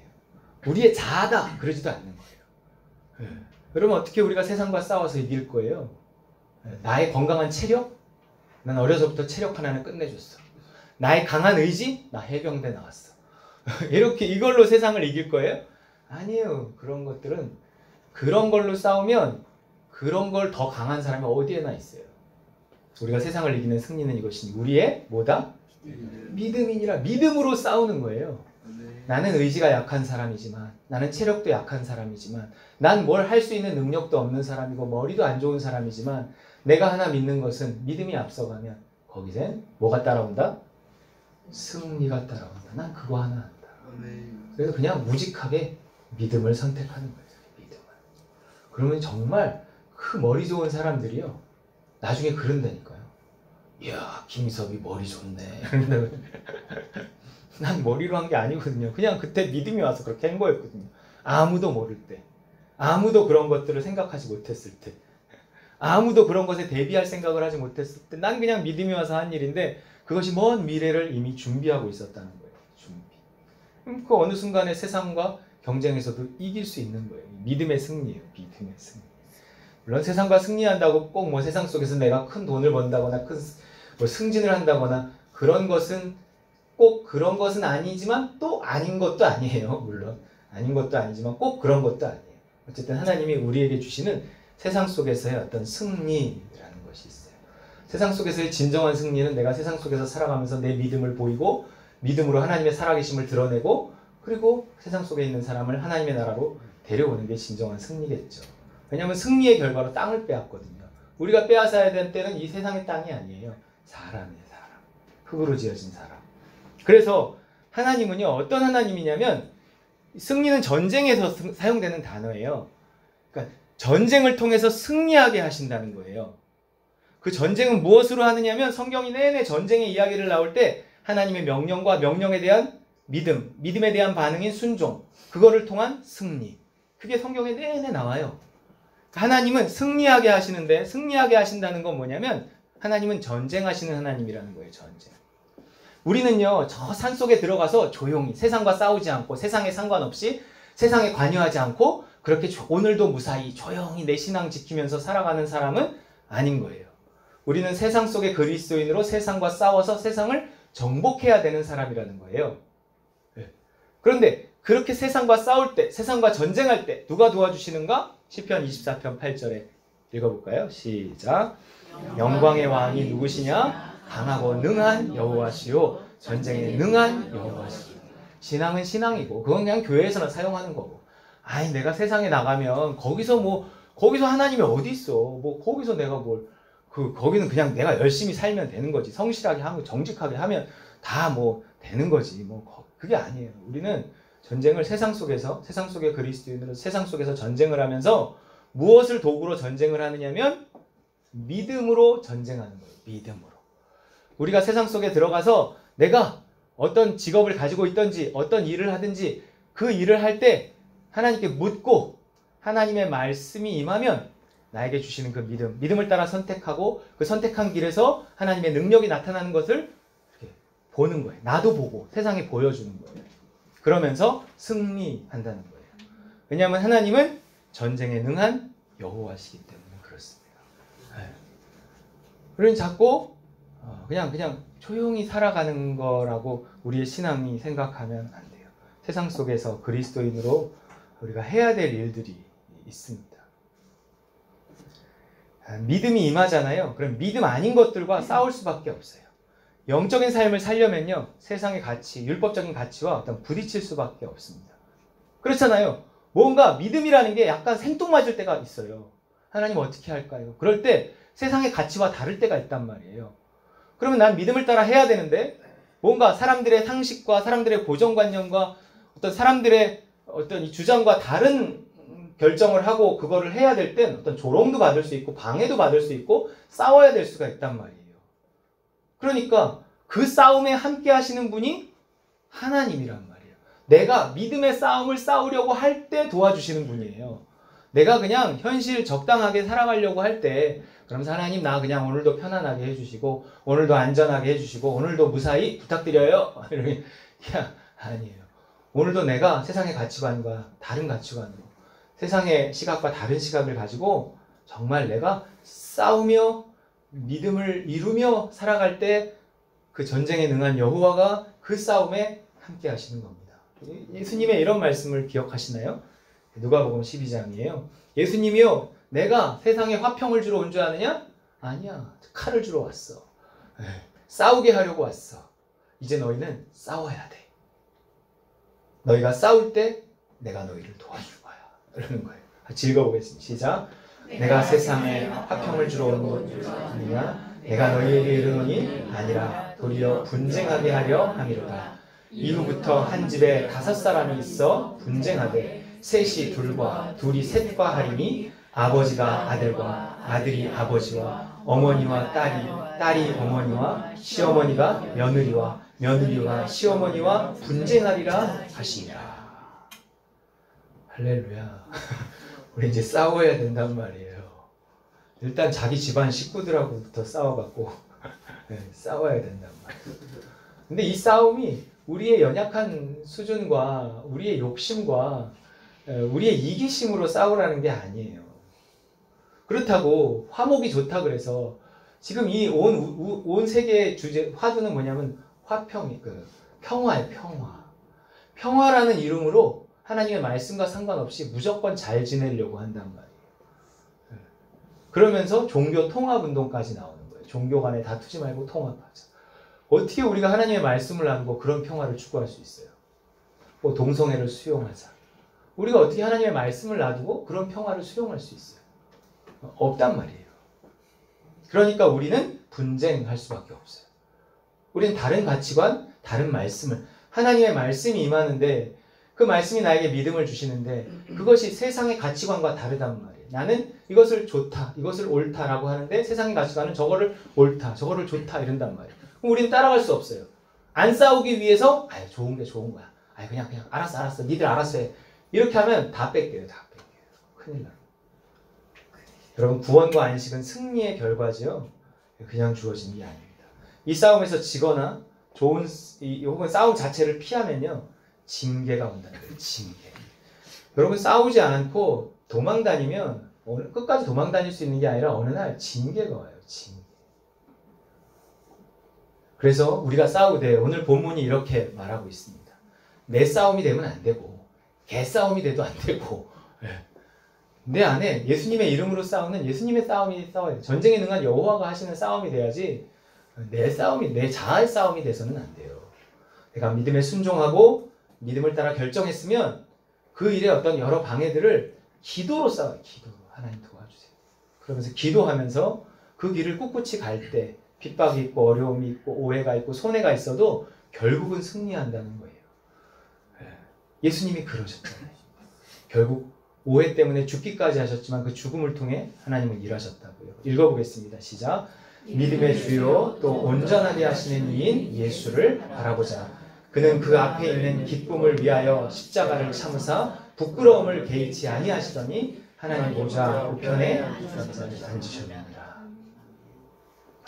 우리의 자아다 그러지도 않는 거예요. 그러면 어떻게 우리가 세상과 싸워서 이길 거예요? 나의 건강한 체력? 난 어려서부터 체력 하나는 끝내줬어. 나의 강한 의지? 나 해병대 나왔어. 이렇게 이걸로 세상을 이길 거예요? 아니에요. 그런 것들은 그런 걸로 싸우면 그런 걸 더 강한 사람이 어디에나 있어요. 우리가 세상을 이기는 승리는 이것이니 우리의 뭐다? 믿음이니라. 믿음으로 싸우는 거예요. 나는 의지가 약한 사람이지만 나는 체력도 약한 사람이지만 난 뭘 할 수 있는 능력도 없는 사람이고 머리도 안 좋은 사람이지만 내가 하나 믿는 것은 믿음이 앞서가면 거기선 뭐가 따라온다? 승리가 따라온다. 난 그거 하나 한다. 그래서 그냥 무직하게 믿음을 선택하는 거예요. 믿음을. 그러면 정말 그 머리 좋은 사람들이요 나중에 그런다니까요. 이야 김섭이 머리 좋네. 난 머리로 한 게 아니거든요. 그냥 그때 믿음이 와서 그렇게 한 거였거든요. 아무도 모를 때, 아무도 그런 것들을 생각하지 못했을 때, 아무도 그런 것에 대비할 생각을 하지 못했을 때 난 그냥 믿음이 와서 한 일인데 그것이 먼 미래를 이미 준비하고 있었다는 거예요. 준비. 그 어느 순간에 세상과 경쟁에서도 이길 수 있는 거예요. 믿음의 승리예요. 믿음의 승리. 물론 세상과 승리한다고 꼭 뭐 세상 속에서 내가 큰 돈을 번다거나 큰 뭐 승진을 한다거나 그런 것은 꼭 그런 것은 아니지만 또 아닌 것도 아니에요. 물론 아닌 것도 아니지만 꼭 그런 것도 아니에요. 어쨌든 하나님이 우리에게 주시는 세상 속에서의 어떤 승리라는 것이 있어요. 세상 속에서의 진정한 승리는 내가 세상 속에서 살아가면서 내 믿음을 보이고 믿음으로 하나님의 살아계심을 드러내고 그리고 세상 속에 있는 사람을 하나님의 나라로 데려오는 게 진정한 승리겠죠. 왜냐하면 승리의 결과로 땅을 빼앗거든요. 우리가 빼앗아야 되는 때는 이 세상의 땅이 아니에요. 사람이에요. 사람. 흙으로 지어진 사람. 그래서 하나님은요. 어떤 하나님이냐면 승리는 전쟁에서 사용되는 단어예요. 그러니까 전쟁을 통해서 승리하게 하신다는 거예요. 그 전쟁은 무엇으로 하느냐면 성경이 내내 전쟁의 이야기를 나올 때 하나님의 명령과 명령에 대한 믿음, 믿음에 대한 반응인 순종, 그거를 통한 승리. 그게 성경에 내내 나와요. 하나님은 승리하게 하시는데 승리하게 하신다는 건 뭐냐면 하나님은 전쟁하시는 하나님이라는 거예요. 전쟁. 우리는요. 저 산속에 들어가서 조용히 세상과 싸우지 않고 세상에 상관없이 세상에 관여하지 않고 그렇게 오늘도 무사히 조용히 내 신앙 지키면서 살아가는 사람은 아닌 거예요. 우리는 세상 속의 그리스도인으로 세상과 싸워서 세상을 정복해야 되는 사람이라는 거예요. 그런데 그렇게 세상과 싸울 때, 세상과 전쟁할 때 누가 도와주시는가? 시편 24편 8절에 읽어볼까요? 시작. 영광의 왕이 누구시냐? 강하고 능한 여호와시요 전쟁에 능한 여호와시요. 신앙은 신앙이고 그건 그냥 교회에서나 사용하는 거고. 아니 내가 세상에 나가면 거기서 하나님이 어디 있어? 뭐 거기서 내가 거기는 그냥 내가 열심히 살면 되는 거지. 성실하게 하고 정직하게 하면 다 뭐 되는 거지. 그게 아니에요. 우리는 전쟁을 세상 속의 그리스도인으로 세상 속에서 전쟁을 하면서 무엇을 도구로 전쟁을 하느냐면 믿음으로 전쟁하는 거예요. 믿음으로. 우리가 세상 속에 들어가서 내가 어떤 직업을 가지고 있든지 어떤 일을 하든지 그 일을 할 때 하나님께 묻고 하나님의 말씀이 임하면 나에게 주시는 그 믿음을 따라 선택하고 그 선택한 길에서 하나님의 능력이 나타나는 것을 이렇게 보는 거예요. 나도 보고 세상에 보여주는 거예요. 그러면서 승리한다는 거예요. 왜냐하면 하나님은 전쟁에 능한 여호와시기 때문에 그렇습니다. 그러니 자꾸 그냥 조용히 살아가는 거라고 우리의 신앙이 생각하면 안 돼요. 세상 속에서 그리스도인으로 우리가 해야 될 일들이 있습니다. 믿음이 임하잖아요. 그럼 믿음 아닌 것들과 싸울 수밖에 없어요. 영적인 삶을 살려면요. 세상의 가치, 율법적인 가치와 어떤 부딪힐 수밖에 없습니다. 그렇잖아요. 뭔가 믿음이라는 게 약간 생뚱맞을 때가 있어요. 하나님 어떻게 할까요? 그럴 때 세상의 가치와 다를 때가 있단 말이에요. 그러면 난 믿음을 따라 해야 되는데 뭔가 사람들의 상식과 사람들의 고정관념과 어떤 사람들의 어떤 이 주장과 다른 결정을 하고 그거를 해야 될 땐 어떤 조롱도 받을 수 있고 방해도 받을 수 있고 싸워야 될 수가 있단 말이에요. 그러니까 그 싸움에 함께 하시는 분이 하나님이란 말이에요. 내가 믿음의 싸움을 싸우려고 할 때 도와주시는 분이에요. 내가 그냥 현실 적당하게 살아가려고 할 때 그러면서 하나님 나 그냥 오늘도 편안하게 해주시고 오늘도 안전하게 해주시고 오늘도 무사히 부탁드려요. 이러면 아니에요. 오늘도 내가 세상의 가치관과 다른 가치관으로 세상의 시각과 다른 시각을 가지고 정말 내가 싸우며 믿음을 이루며 살아갈 때 그 전쟁에 능한 여호와가 그 싸움에 함께 하시는 겁니다. 예수님의 이런 말씀을 기억하시나요? 누가복음 12장이에요. 예수님이요, 내가 세상에 화평을 주러 온 줄 아느냐? 아니야, 칼을 주러 왔어. 싸우게 하려고 왔어. 이제 너희는 싸워야 돼. 너희가 싸울 때 내가 너희를 도와줄 거야. 이러는 거예요. 같이 읽어보겠습니다. 시작. 내가 세상에 화평을 주러 온 줄 아느냐? 내가 너희에게 이르노니 아니라 도리어 분쟁하게 하려 함이로다. 이후부터 한 집에 5사람이 있어 분쟁하되 셋이 둘과 둘이 셋과 하리니 아버지가 아들과 아들이 아버지와 어머니와 딸이 어머니와 시어머니가 며느리와 며느리가 시어머니와 분쟁하리라 하시니라. 할렐루야. 우리 이제 싸워야 된단 말이에요. 일단 자기 집안 식구들하고부터 싸워갖고 싸워야 된단 말이에요. 근데 이 싸움이 우리의 연약한 수준과 우리의 욕심과 우리의 이기심으로 싸우라는 게 아니에요. 그렇다고 화목이 좋다 그래서 지금 이 온 세계의 주제 화두는 뭐냐면 화평이 평화의 평화. 평화라는 이름으로 하나님의 말씀과 상관없이 무조건 잘 지내려고 한단 말이에요. 그러면서 종교 통합운동까지 나오는 거예요. 종교 간에 다투지 말고 통합하자. 어떻게 우리가 하나님의 말씀을 나누고 그런 평화를 추구할 수 있어요? 뭐 동성애를 수용하자. 우리가 어떻게 하나님의 말씀을 놔두고 그런 평화를 수용할 수 있어요? 없단 말이에요. 그러니까 우리는 분쟁할 수밖에 없어요. 우리는 다른 가치관, 다른 말씀을 하나님의 말씀이 임하는데 그 말씀이 나에게 믿음을 주시는데 그것이 세상의 가치관과 다르단 말이에요. 나는 이것을 좋다, 이것을 옳다라고 하는데 세상의 가치관은 저거를 옳다, 저거를 좋다 이런단 말이에요. 그럼 우리는 따라갈 수 없어요. 안 싸우기 위해서 좋은 게 좋은 거야. 그냥 알았어 니들 알아서 해. 이렇게 하면 다 뺏겨요. 큰일 나요. 여러분 구원과 안식은 승리의 결과지요. 그냥 주어진 게 아닙니다. 이 싸움에서 지거나 혹은 싸움 자체를 피하면요 징계가 온다는 거예요. 징계. 여러분 싸우지 않고 도망 다니면 끝까지 도망 다닐 수 있는 게 아니라 어느 날 징계가 와요. 징계. 그래서 우리가 싸우되 오늘 본문이 이렇게 말하고 있습니다. 내 싸움이 되면 안 되고 개 싸움이 돼도 안 되고 내 안에 예수님의 이름으로 싸우는 예수님의 싸움이 싸워야 돼. 전쟁에 능한 여호와가 하시는 싸움이 돼야지 내 싸움이 내 자아의 싸움이 돼서는 안 돼요. 내가 믿음에 순종하고 믿음을 따라 결정했으면 그 일에 어떤 여러 방해들을 기도로 싸워요. 기도로. 하나님 도와주세요. 그러면서 기도하면서 그 길을 꿋꿋이 갈 때 핍박이 있고 어려움이 있고 오해가 있고 손해가 있어도 결국은 승리한다는 거예요. 예수님이 그러셨잖아요. 결국 오해 때문에 죽기까지 하셨지만 그 죽음을 통해 하나님은 일하셨다고요. 읽어보겠습니다. 시작. 믿음의 주요 또 온전하게 하시는 이인 예수를 바라보자. 그는 그 앞에 있는 기쁨을 위하여 십자가를 참으사 부끄러움을 개의치 아니하시더니 하나님 보좌 우편에 앉으셨느니라.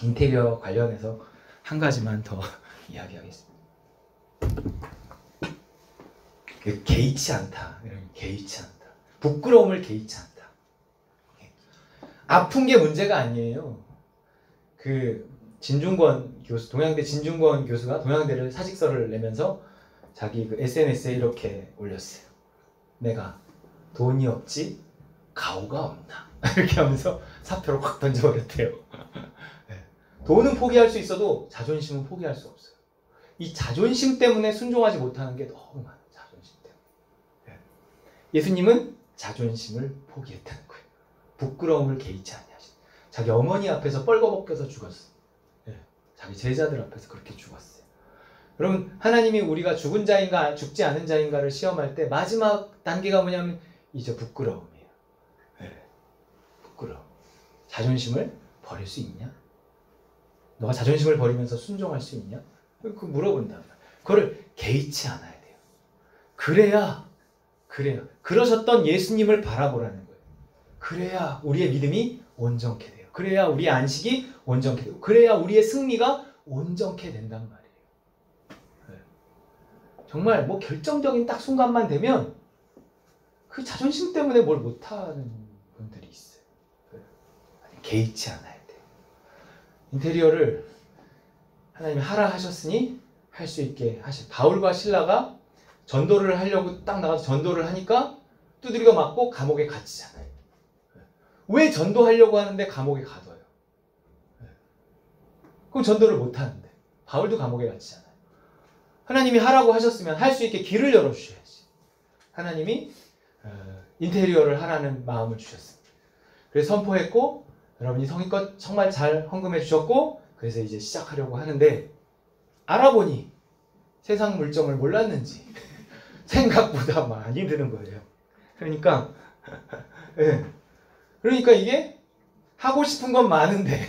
인테리어 관련해서 한 가지만 더 이야기하겠습니다. 개의치 않다. 개의치 않다. 부끄러움을 개의치 않다. 아픈 게 문제가 아니에요. 진중권 교수, 동양대 진중권 교수가 동양대를 사직서를 내면서 자기 SNS에 이렇게 올렸어요. 내가 돈이 없지 가오가 없나 이렇게 하면서 사표를 확 던져버렸대요. 돈은 포기할 수 있어도 자존심은 포기할 수 없어요. 이 자존심 때문에 순종하지 못하는 게 너무 많아요. 자존심 때문에. 예수님은 자존심을 포기했다는 거예요. 부끄러움을 개의치 아니하신. 자기 어머니 앞에서 뻘거벗겨서 죽었어요. 자기 제자들 앞에서 그렇게 죽었어요. 여러분 하나님이 우리가 죽은 자인가 죽지 않은 자인가를 시험할 때 마지막 단계가 뭐냐면 이제 부끄러움이에요. 부끄러움. 자존심을 버릴 수 있냐? 너가 자존심을 버리면서 순종할 수 있냐? 그 물어본다. 그거를 개의치 않아야 돼요. 그래야 그러셨던 예수님을 바라보라는 거예요. 그래야 우리의 믿음이 온전케 돼요. 그래야 우리의 안식이 온전케 되고 그래야 우리의 승리가 온전케 된단 말이에요. 정말 결정적인 딱 순간만 되면 그 자존심 때문에 뭘 못하는 분들이 있어요. 개의치 않아야 돼요. 인테리어를 하나님이 하라 하셨으니 할 수 있게 하실. 바울과 실라가 전도를 하려고 딱 나가서 전도를 하니까 두드리가 맞고 감옥에 갇히잖아요. 왜 전도하려고 하는데 감옥에 가둬요? 그럼 전도를 못하는데. 바울도 감옥에 갇히잖아요. 하나님이 하라고 하셨으면 할 수 있게 길을 열어주셔야지. 하나님이 인테리어를 하라는 마음을 주셨습니다. 그래서 선포했고 여러분이 성의껏 정말 잘 헌금해 주셨고 그래서 이제 시작하려고 하는데 알아보니 세상 물정을 몰랐는지 생각보다 많이 드는 거예요. 그러니까 이게 하고 싶은 건 많은데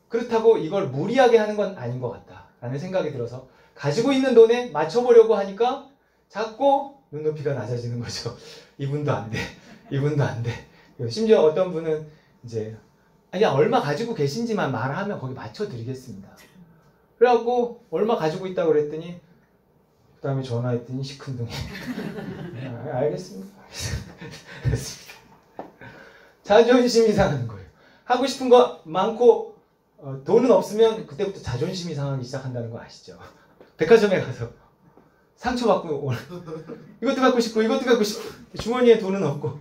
그렇다고 이걸 무리하게 하는 건 아닌 것 같다라는 생각이 들어서 가지고 있는 돈에 맞춰보려고 하니까 자꾸 눈높이가 낮아지는 거죠. 이분도 안 돼. 심지어 어떤 분은 이제 그냥 얼마 가지고 계신지만 말하면 거기 맞춰드리겠습니다. 그래갖고 얼마 가지고 있다고 그랬더니 그 다음에 전화했더니 시큰둥해. 알겠습니다. 알겠습니다. 자존심이 상하는 거예요. 하고 싶은 거 많고 돈은 없으면 그때부터 자존심이 상하기 시작한다는 거 아시죠? 백화점에 가서 상처받고 이것도 갖고 싶고 이것도 갖고 싶고 주머니에 돈은 없고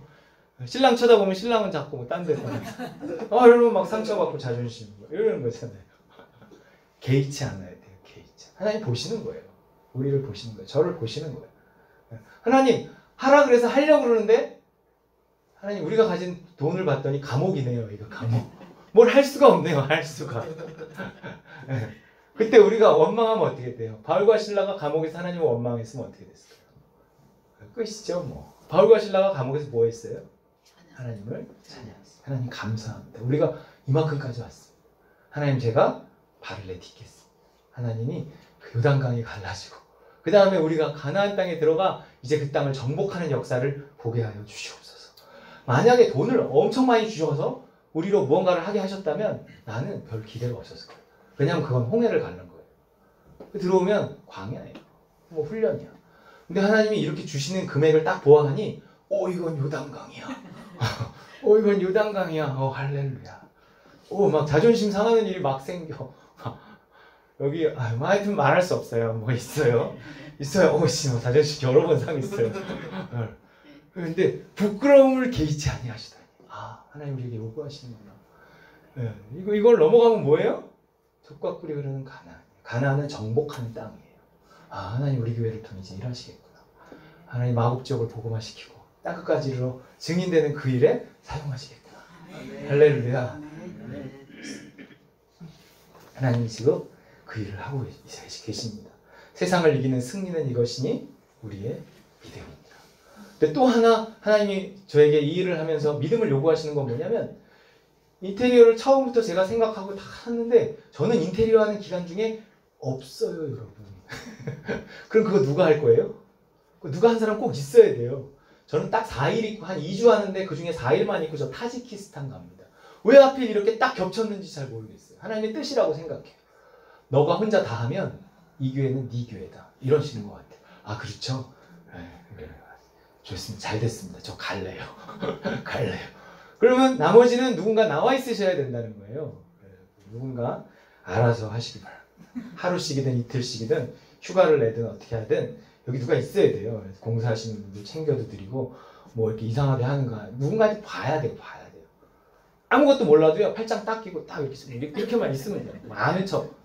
신랑 쳐다보면 신랑은 자꾸 뭐 딴 데서 이러면 막 상처받고 자존심 이러는 거잖아요. 개의치 않아야 돼요. 개의치. 하나님 보시는 거예요. 우리를 보시는 거예요. 저를 보시는 거예요. 하나님 하라 그래서 하려고 그러는데 하나님 우리가 가진 돈을 봤더니 감옥이네요. 이거 감옥. 뭘 할 수가 없네요. 할 수가. 그때 우리가 원망하면 어떻게 돼요? 바울과 신라가 감옥에서 하나님을 원망했으면 어떻게 됐을까요? 끝이죠 뭐. 바울과 신라가 감옥에서 뭐 했어요? 하나님을 찬양했어요. 하나님 감사합니다. 우리가 이만큼까지 왔습니다. 하나님 제가 발을 내딛겠습니다. 하나님이 그 요단강이 갈라지고 그 다음에 우리가 가나안 땅에 들어가 이제 그 땅을 정복하는 역사를 보게 하여 주시옵소서. 만약에 돈을 엄청 많이 주셔서 우리로 무언가를 하게 하셨다면 나는 별 기대가 없었을 거예요. 왜냐하면 그건 홍해를 가는 거예요. 들어오면 광야예요. 뭐 훈련이야. 근데 하나님이 이렇게 주시는 금액을 딱 보아하니 이건 요단강이야. 이건 요단강이야. 할렐루야. 막 자존심 상하는 일이 막 생겨. 여기 하여튼 말할 수 없어요. 뭐 있어요. 자존심 여러 번 상했어요. 그런데 부끄러움을 개의치 아니하시다니. 하나님 우리에게 요구하시는구나. 이걸 넘어가면 뭐예요? 젖과 꿀이 흐르는 가나안. 가나안은 정복하는 땅이에요. 하나님 우리 교회를 통해 이제 일하시겠구나. 하나님 마곡 지역을 복음화시키고 땅끝까지로 증인되는 그 일에 사용하시겠구나. 할렐루야. 하나님이 지금 그 일을 하고 계십니다. 세상을 이기는 승리는 이것이니 우리의 믿음입니다. 근데 또 하나 하나님이 저에게 이 일을 하면서 믿음을 요구하시는 건 뭐냐면 인테리어를 처음부터 제가 생각하고 다 하는데 저는 인테리어 하는 기간 중에 없어요 여러분. 그럼 그거 누가 할 거예요? 누가 한 사람 꼭 있어야 돼요. 저는 딱 4일 있고 한 2주 하는데 그 중에 4일만 있고 저 타지키스탄 갑니다. 왜 하필 이렇게 딱 겹쳤는지 잘 모르겠어요. 하나님의 뜻이라고 생각해요. 너가 혼자 다 하면 이 교회는 네 교회다. 이러시는 것 같아요. 그렇죠? 네. 좋습니다. 잘 됐습니다. 저 갈래요. 갈래요. 그러면 나머지는 누군가 나와 있으셔야 된다는 거예요. 누군가 알아서 하시기 바랍니다. 하루씩이든 이틀씩이든 휴가를 내든 어떻게 하든 여기 누가 있어야 돼요. 공사하시는 분들 챙겨도 드리고 뭐 이렇게 이상하게 하는가 누군가한테 봐야 돼요. 아무것도 몰라도요. 팔짱 딱 끼고 딱 이렇게만 있으면 돼요. 아는 척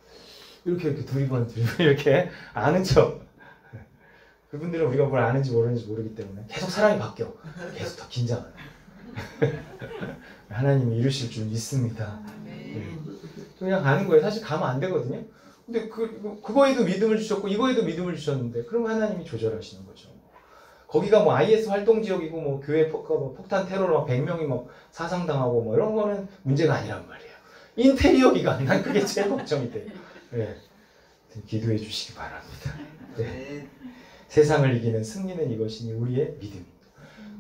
이렇게 두리번 이렇게 아는 척. 그분들은 우리가 뭘 아는지 모르는지 모르기 때문에 계속 사람이 바뀌어. 계속 더 긴장하는. 하나님이 이루실 줄 믿습니다. 그냥 가는 거예요. 사실 가면 안 되거든요. 근데 그거에도 믿음을 주셨고 이거에도 믿음을 주셨는데 그럼 하나님이 조절하시는 거죠. 거기가 뭐 IS 활동 지역이고 뭐 교회 폭탄 테러로 막 100명이 막 사상당하고 뭐 이런 거는 문제가 아니란 말이에요. 인테리어 기간 난 그게 제일 걱정이 돼요. 네. 기도해 주시기 바랍니다. 네. 세상을 이기는 승리는 이것이니 우리의 믿음입니다.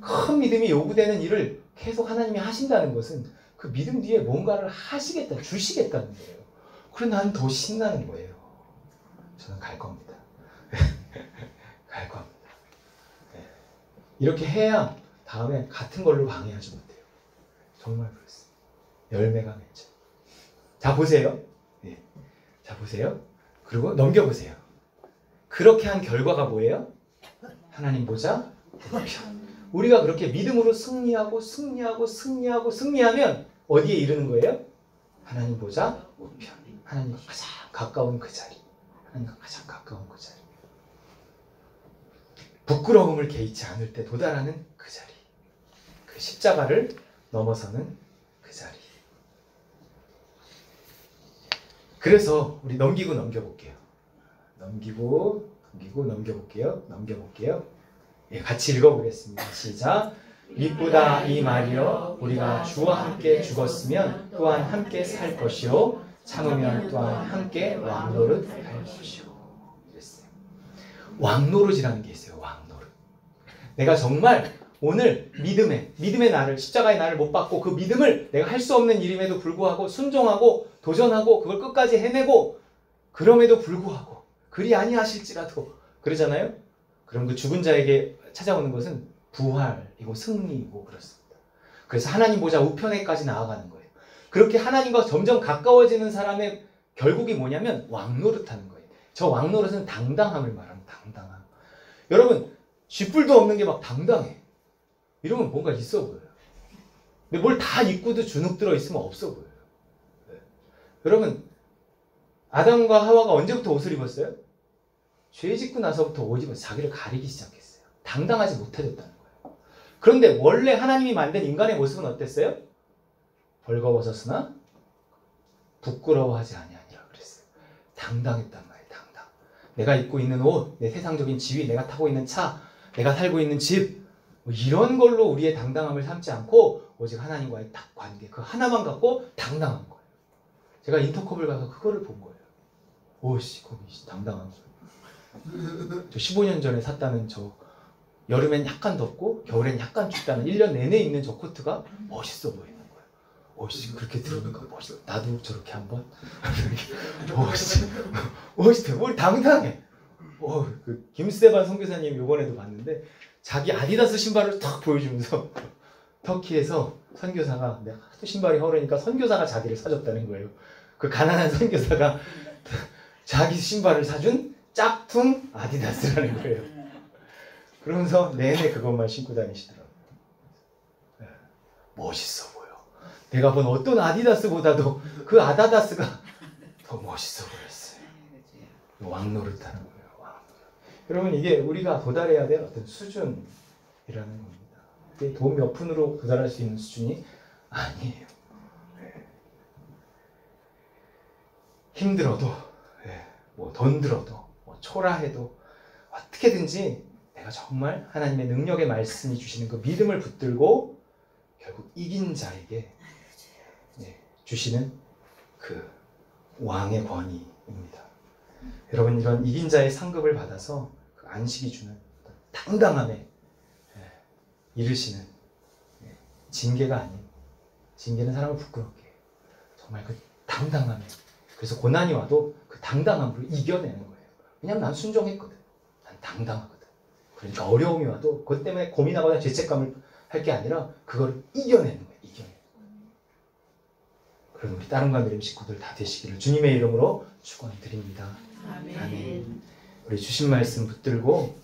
큰 믿음이 요구되는 일을 계속 하나님이 하신다는 것은 그 믿음 뒤에 뭔가를 하시겠다, 주시겠다는 거예요. 그래 나는 더 신나는 거예요. 저는 갈 겁니다. 갈 겁니다. 네. 이렇게 해야 다음에 같은 걸로 방해하지 못해요. 정말 그렇습니다. 열매가 맺죠. 자 보세요. 네. 자 보세요. 그리고 넘겨보세요. 그렇게 한 결과가 뭐예요? 하나님 보자 우편. 우리가 그렇게 믿음으로 승리하면 어디에 이르는 거예요? 하나님 보자 우편. 하나님과 가장 가까운 그 자리. 하나님과 가장 가까운 그 자리. 부끄러움을 개의치 않을 때 도달하는 그 자리. 그 십자가를 넘어서는 그 자리. 그래서 우리 넘겨볼게요. 넘겨볼게요. 예, 같이 읽어보겠습니다. 시작. 미쁘다 이 말이여 우리가 주와 함께 죽었으면 또한 함께 살 것이요 참으면 또한 함께 왕노릇 할 것이요. 이랬어요. 왕노릇이라는 게 있어요. 왕노릇. 내가 정말 오늘 믿음의 나를, 십자가의 나를 못 받고 그 믿음을 내가 할 수 없는 일임에도 불구하고 순종하고 도전하고 그걸 끝까지 해내고 그럼에도 불구하고 그리 아니하실지라도 그러잖아요. 그럼 그 죽은 자에게 찾아오는 것은 부활이고 승리이고 그렇습니다. 그래서 하나님 보좌 우편에까지 나아가는 거예요. 그렇게 하나님과 점점 가까워지는 사람의 결국이 뭐냐면 왕노릇하는 거예요. 저 왕노릇은 당당함을 말합니다. 당당함. 여러분 쥐뿔도 없는 게 막 당당해. 이러면 뭔가 있어 보여요. 근데 뭘 다 입고도 주눅 들어 있으면 없어 보여요. 네. 여러분 아담과 하와가 언제부터 옷을 입었어요? 죄 짓고 나서부터 옷 입어서 자기를 가리기 시작했어요. 당당하지 못해졌다는 거예요. 그런데 원래 하나님이 만든 인간의 모습은 어땠어요? 벌거벗었으나 부끄러워하지 아니하니라 그랬어요. 당당했단 말이에요. 당당. 내가 입고 있는 옷, 내 세상적인 지위, 내가 타고 있는 차, 내가 살고 있는 집, 뭐 이런 걸로 우리의 당당함을 삼지 않고 오직 하나님과의 딱 관계, 그 하나만 갖고 당당한 거예요. 제가 인터컵을 가서 그거를 본 거예요. 오씨, 거기 당당한 거예요. 저 15년 전에 샀다는 저 여름엔 약간 덥고 겨울엔 약간 춥다는 1년 내내 입는 저 코트가 멋있어 보이는 거예요. 오씨, 그렇게 들으니까 멋있어. 나도 저렇게 한번. 오씨, 멋있대. 뭘 당당해. 그 김세반 선교사님 요번에도 봤는데 자기 아디다스 신발을 탁 보여주면서 터키에서 선교사가 내가 하도 신발이 허르니까 선교사가 자기를 사줬다는 거예요. 그 가난한 선교사가 자기 신발을 사준 짝퉁 아디다스라는 거예요. 그러면서 내내 그것만 신고 다니시더라고요. 네. 멋있어 보여. 내가 본 어떤 아디다스보다도 그 아다다스가 더 멋있어 보였어요. 왕노릇하는 거예요. 여러분 이게 우리가 도달해야 될 어떤 수준이라는 겁니다. 이게 돈 몇 푼으로 도달할 수 있는 수준이 아니에요. 네. 힘들어도 뭐 돈 들어도 뭐 초라해도 어떻게든지 내가 정말 하나님의 능력의 말씀이 주시는 그 믿음을 붙들고 결국 이긴 자에게 주시는 그 왕의 권위입니다. 여러분 이런 이긴 자의 상급을 받아서 그 안식이 주는 당당함에 이르시는 징계가 아닌, 징계는 사람을 부끄럽게 해요. 정말 그 당당함에, 그래서 고난이 와도 그 당당함으로 이겨내는 거예요. 왜냐하면 난 순종했거든. 난 당당하거든. 그러니까 어려움이 와도 그것 때문에 고민하거나 죄책감을 할 게 아니라 그걸 이겨내는 거예요. 이겨내는 거예요. 그럼 우리 다른 관계림 식구들 다 되시기를 주님의 이름으로 축원드립니다. 아멘. 아멘. 우리 주신 말씀 붙들고